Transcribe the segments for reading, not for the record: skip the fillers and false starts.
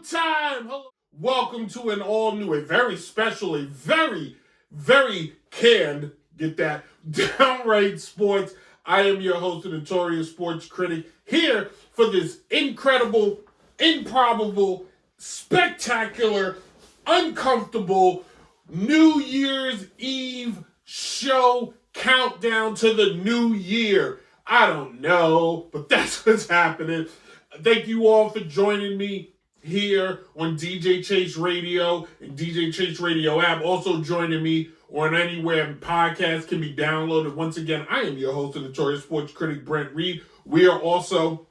time. Hello. Welcome to an all new, a very special, a very, very canned, get that, Downright Sports. I am your host, the Notorious Sports Critic, here for this incredible, improbable, spectacular, uncomfortable New Year's Eve show countdown to the new year. I don't know, but that's what's happening. Thank you all for joining me here on DJ Chase Radio and DJ Chase Radio app. Also joining me on anywhere podcasts can be downloaded. Once again, I am your host, the Notorious Sports Critic, Brent Reid. We are also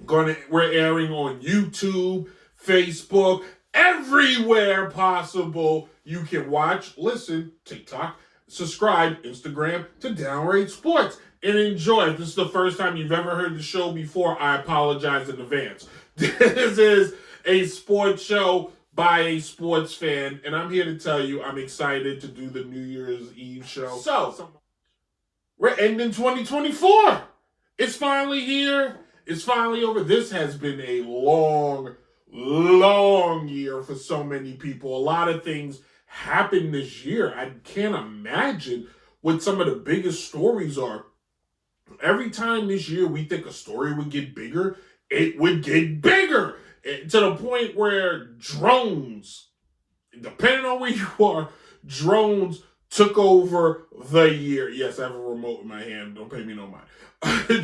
we're airing on YouTube, Facebook, everywhere possible. You can watch, listen, TikTok, subscribe, Instagram to Downright Sports, and enjoy. If this is the first time you've ever heard the show before, I apologize in advance. This is a sports show by a sports fan, and I'm here to tell you I'm excited to do the New Year's Eve show. So we're ending 2024. It's finally here. It's finally over. This has been a long year for so many people. A lot of things happened this year. I can't imagine what some of the biggest stories are. Every time this year we think a story would get bigger, it would get bigger. To the point where drones, depending on where you are, drones took over the year. Yes, I have a remote in my hand. Don't pay me no mind.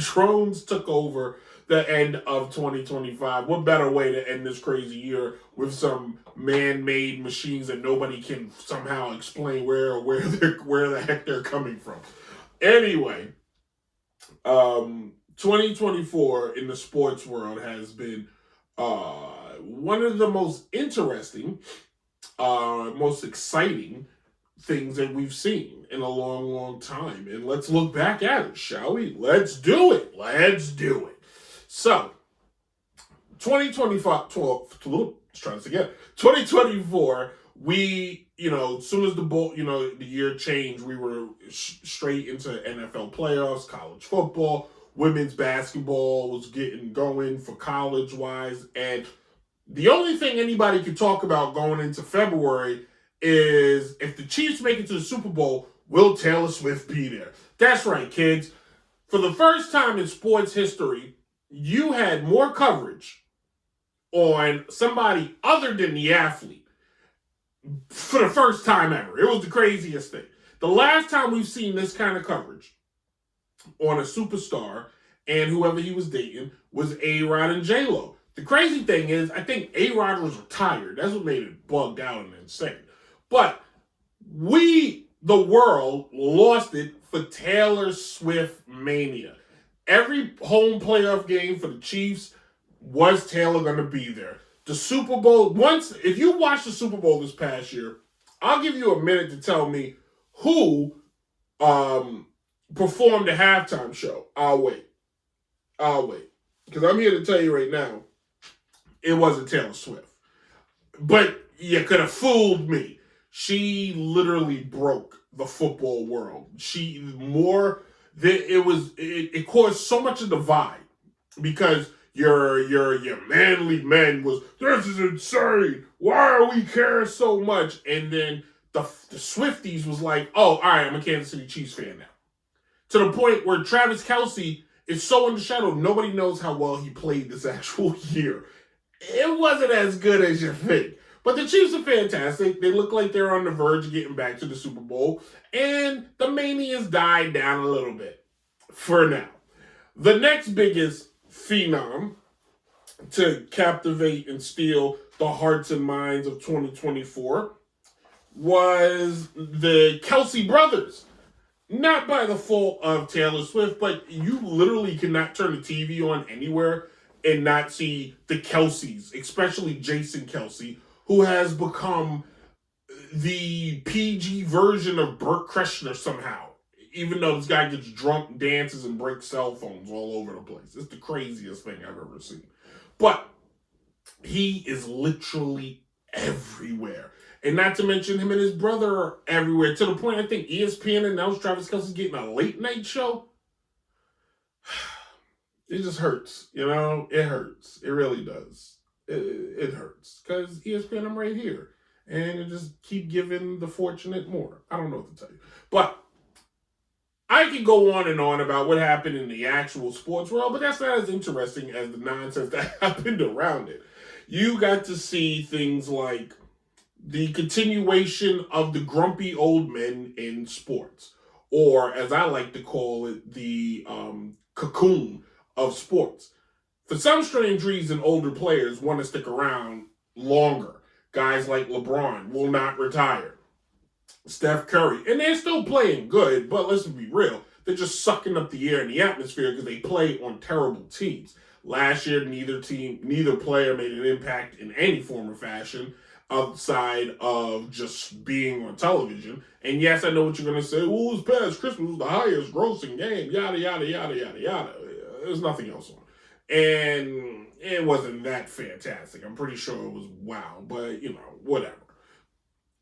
Drones took over the end of 2025. What better way to end this crazy year with some man-made machines that nobody can somehow explain where the heck they're coming from. Anyway, 2024 in the sports world has been one of the most interesting, most exciting things that we've seen in a long time. And let's look back at it, shall we? Let's do it. So, 2024, we, as soon as the year changed, we were straight into NFL playoffs, college football, women's basketball was getting going for college-wise, and the only thing anybody could talk about going into February is if the Chiefs make it to the Super Bowl, will Taylor Swift be there? That's right, kids. For the first time in sports history, you had more coverage on somebody other than the athlete for the first time ever. It was the craziest thing. The last time we've seen this kind of coverage on a superstar and whoever he was dating was A-Rod and J-Lo. The crazy thing is, I think A-Rod was retired. That's what made it bugged out and insane. But the world, lost it for Taylor Swift mania. Every home playoff game for the Chiefs was Taylor going to be there. The Super Bowl, if you watched the Super Bowl this past year, I'll give you a minute to tell me who performed the halftime show. I'll wait. Because I'm here to tell you right now, it wasn't Taylor Swift. But you could have fooled me. She literally broke the football world. It caused so much of the divide because your manly men was, this is insane. Why do we care so much? And then the Swifties was like, oh, all right, I'm a Kansas City Chiefs fan now. To the point where Travis Kelce is so in the shadow, nobody knows how well he played this actual year. It wasn't as good as you think. But the Chiefs are fantastic. They look like they're on the verge of getting back to the Super Bowl. And the mania's died down a little bit for now. The next biggest phenom to captivate and steal the hearts and minds of 2024 was the Kelce brothers. Not by the fault of Taylor Swift, but you literally cannot turn the TV on anywhere and not see the Kelces, especially Jason Kelce, who has become the PG version of Burt Kreischer somehow. Even though this guy gets drunk, dances, and breaks cell phones all over the place. It's the craziest thing I've ever seen. But he is literally everywhere. And not to mention him and his brother are everywhere. To the point I think ESPN announced Travis Kelce getting a late night show. It just hurts, It hurts. It really does. It hurts because ESPN, I'm right here. And it just keep giving the fortunate more. I don't know what to tell you. But I could go on and on about what happened in the actual sports world, but that's not as interesting as the nonsense that happened around it. You got to see things like the continuation of the grumpy old men in sports, or as I like to call it, the cocoon of sports. For some strange reason, older players want to stick around longer. Guys like LeBron will not retire. Steph Curry, and they're still playing good, but let's be real, they're just sucking up the air and the atmosphere because they play on terrible teams. Last year, neither player made an impact in any form or fashion outside of just being on television. And yes, I know what you're going to say. Well, this past Christmas was the highest grossing game, yada, yada, yada, yada, yada. There's nothing else on. And it wasn't that fantastic. I'm pretty sure it was wow, but, whatever.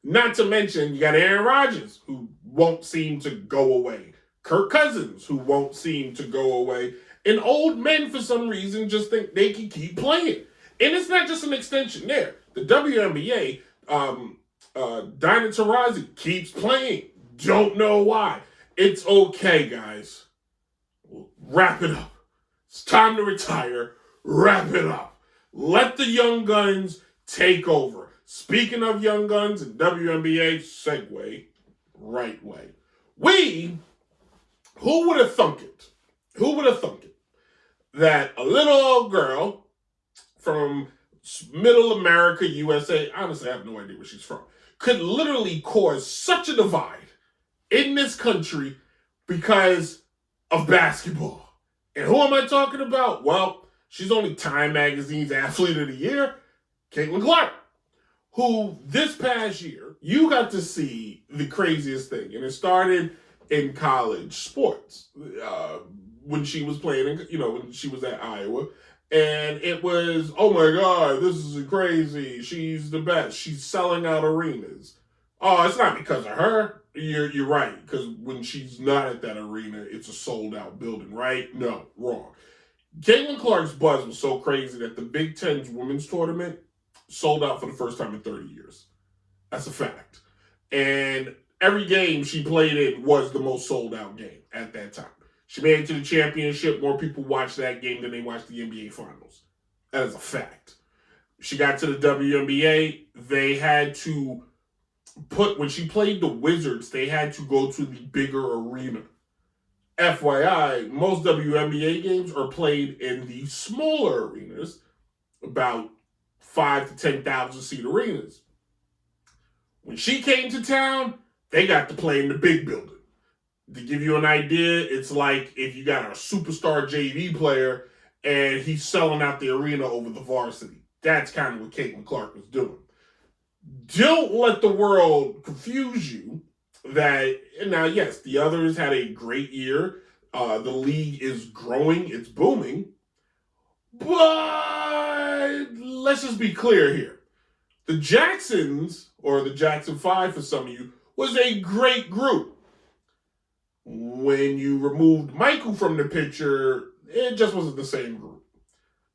Not to mention, you got Aaron Rodgers, who won't seem to go away. Kirk Cousins, who won't seem to go away. And old men, for some reason, just think they can keep playing. And it's not just an extension there. The WNBA, Dinah Taurasi keeps playing. Don't know why. It's okay, guys. Wrap it up. It's time to retire. Wrap it up. Let the young guns take over. Speaking of young guns and WNBA, segue right way. Who would have thunk it? Who would have thunk it? That a little old girl from middle America, USA, honestly, I have no idea where she's from, could literally cause such a divide in this country because of basketball. And who am I talking about? Well, she's only Time Magazine's Athlete of the Year, Caitlin Clark, who this past year, you got to see the craziest thing. And it started in college sports when she was playing, when she was at Iowa. And it was, oh my God, this is crazy. She's the best. She's selling out arenas. Oh, it's not because of her. You're right. Because when she's not at that arena, it's a sold out building, right? No, wrong. Caitlin Clark's buzz was so crazy that the Big Ten's women's tournament sold out for the first time in 30 years. That's a fact. And every game she played in was the most sold out game at that time. She made it to the championship. More people watched that game than they watched the NBA Finals. That is a fact. She got to the WNBA. They had to when she played the Wizards, they had to go to the bigger arena. FYI, most WNBA games are played in the smaller arenas, about 5 to 10,000 seat arenas. When she came to town, they got to play in the big building. To give you an idea, it's like if you got a superstar JV player and he's selling out the arena over the varsity. That's kind of what Caitlin Clark was doing. Don't let the world confuse you that, now yes, the others had a great year. The league is growing, it's booming. But let's just be clear here. The Jacksons, or the Jackson 5 for some of you, was a great group. When you removed Michael from the picture, it just wasn't the same group.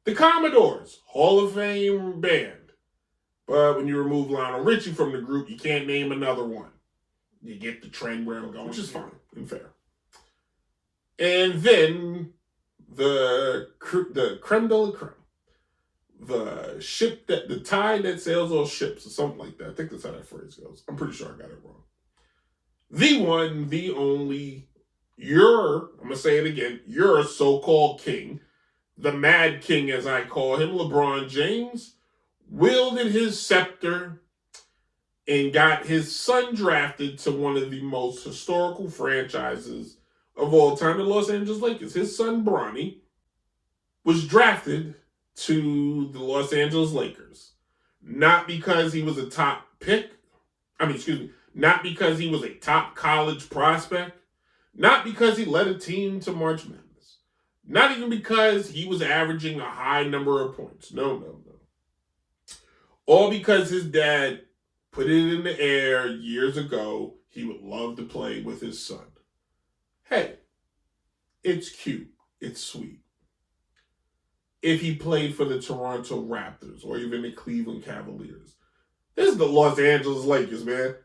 The Commodores, Hall of Fame band. But when you remove Lionel Richie from the group, you can't name another one. You get the trend where I'm going, which is fine and fair. And then the creme de la creme. The tide that sails all ships, or something like that. I think that's how that phrase goes. I'm pretty sure I got it wrong. The one, the only, I'm going to say it again, your so-called king, the mad king as I call him, LeBron James, wielded his scepter and got his son drafted to one of the most historical franchises of all time, the Los Angeles Lakers. His son, Bronny, was drafted to the Los Angeles Lakers. Not because he was a top pick. Not because he was a top college prospect. Not because he led a team to March Madness. Not even because he was averaging a high number of points. No. All because his dad put it in the air years ago. He would love to play with his son. Hey, it's cute. It's sweet. if he played for the Toronto Raptors or even the Cleveland Cavaliers. This is the Los Angeles Lakers, man.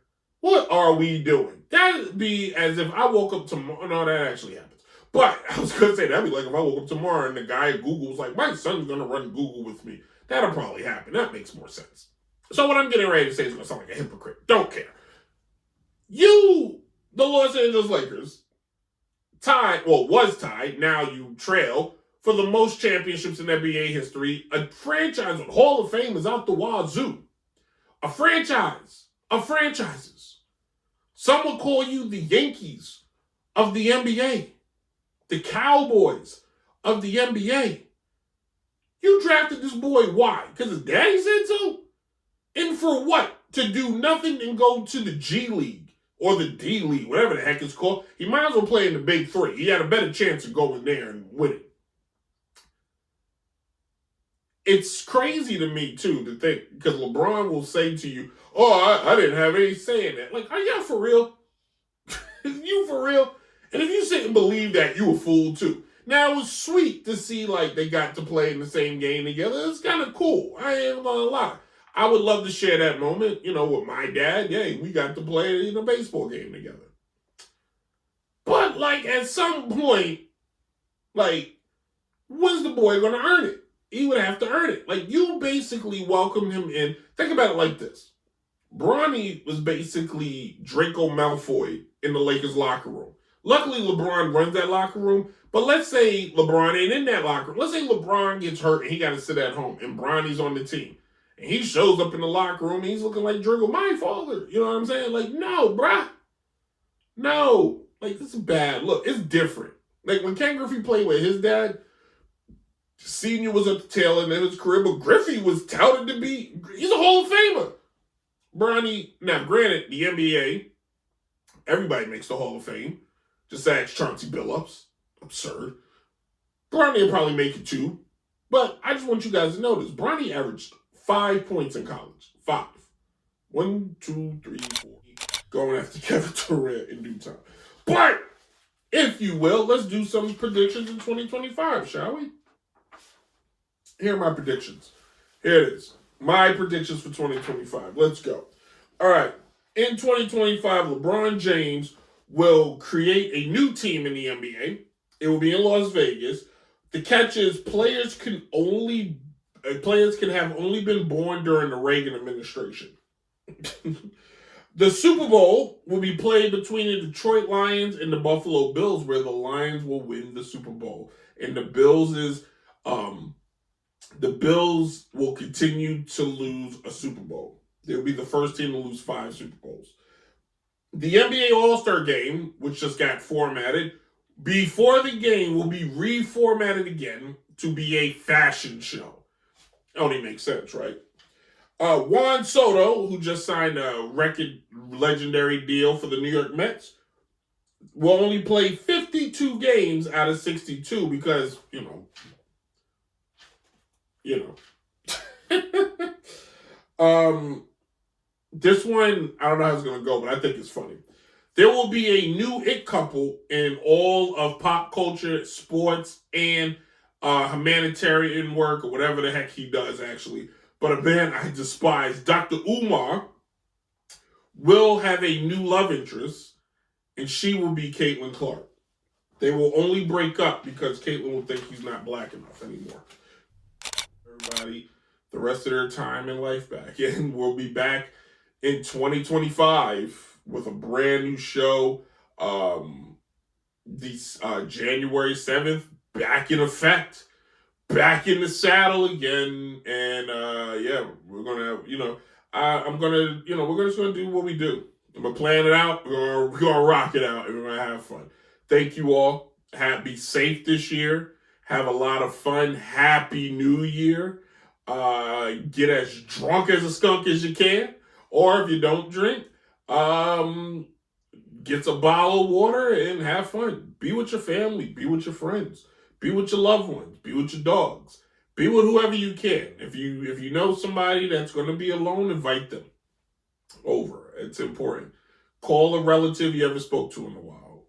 What are we doing? That'd be as if I woke up tomorrow. No, that actually happens. But I was going to say, that'd be like if I woke up tomorrow and the guy at Google was like, my son's going to run Google with me. That'll probably happen. That makes more sense. So what I'm getting ready to say is going to sound like a hypocrite. Don't care. You, the Los Angeles Lakers, was tied, now you trail, for the most championships in NBA history. A franchise with Hall of Fame is out the wazoo. A franchise of franchises. Some would call you the Yankees of the NBA. The Cowboys of the NBA. You drafted this boy, why? Because his daddy said so? And for what? To do nothing and go to the G League. Or the D League, whatever the heck it's called. He might as well play in the Big Three. He had a better chance of going there and winning. It's crazy to me, too, to think, because LeBron will say to you, oh, I didn't have any say in that. Like, are y'all for real? You for real? And if you sit and believe that, you a fool, too. Now, it was sweet to see, like, they got to play in the same game together. It's kind of cool. I ain't gonna lie. I would love to share that moment, with my dad. Yeah, we got to play in a baseball game together. But, like, at some point, like, when's the boy going to earn it? He would have to earn it. Like, you basically welcomed him in. Think about it like this. Bronny was basically Draco Malfoy in the Lakers locker room. Luckily, LeBron runs that locker room. But let's say LeBron ain't in that locker room. Let's say LeBron gets hurt and he got to sit at home and Bronny's on the team. And he shows up in the locker room and he's looking like Draco, my father. You know what I'm saying? Like, no, bruh. No. Like, this is bad. Look, it's different. Like, when Ken Griffey played with his dad, Senior was at the tail end of his career, but Griffey was touted to be, he's a Hall of Famer. Bronny, now granted, the NBA, everybody makes the Hall of Fame. Just ask Chauncey Billups. Absurd. Bronny will probably make it too. But I just want you guys to notice, Bronny averaged 5 points in college. 5. 1, 2, 3, 4. Going after Kevin Durant in due time. But, if you will, let's do some predictions in 2025, shall we? Here are my predictions. Here it is. My predictions for 2025. Let's go. All right. In 2025, LeBron James will create a new team in the NBA. It will be in Las Vegas. The catch is players can have only been born during the Reagan administration. The Super Bowl will be played between the Detroit Lions and the Buffalo Bills, where the Lions will win the Super Bowl. And the Bills will continue to lose a Super Bowl. They'll be the first team to lose 5 Super Bowls. The NBA All-Star Game, which just got formatted, before the game will be reformatted again to be a fashion show. Only makes sense, right? Juan Soto, who just signed a record legendary deal for the New York Mets, will only play 52 games out of 62 because, this one, I don't know how it's going to go, but I think it's funny. There will be a new it couple in all of pop culture, sports, and humanitarian work, or whatever the heck he does, actually. But a man I despise, Dr. Umar, will have a new love interest, and she will be Caitlin Clark. They will only break up because Caitlin will think he's not black enough anymore. Everybody, the rest of their time in life back. And we'll be back in 2025 with a brand new show. January 7th, back in effect. Back in the saddle again, and we're gonna, we're just gonna do what we do. I'm gonna plan it out. We're gonna rock it out, and we're gonna have fun. Thank you all. Be safe this year. Have a lot of fun. Happy New Year. Get as drunk as a skunk as you can, or if you don't drink, get a bottle of water and have fun. Be with your family. Be with your friends. Be with your loved ones. Be with your dogs. Be with whoever you can. If you know somebody that's going to be alone, invite them over. It's important. Call a relative you ever spoke to in a while.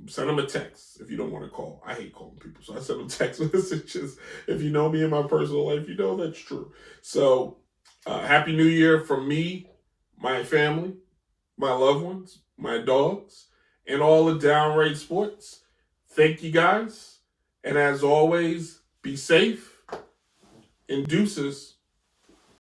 Send them a text if you don't want to call. I hate calling people, so I send them text messages. If you know me in my personal life, you know that's true. So, Happy New Year from me, my family, my loved ones, my dogs, and all the Downright Sports. Thank you guys. And as always, be safe and deuces.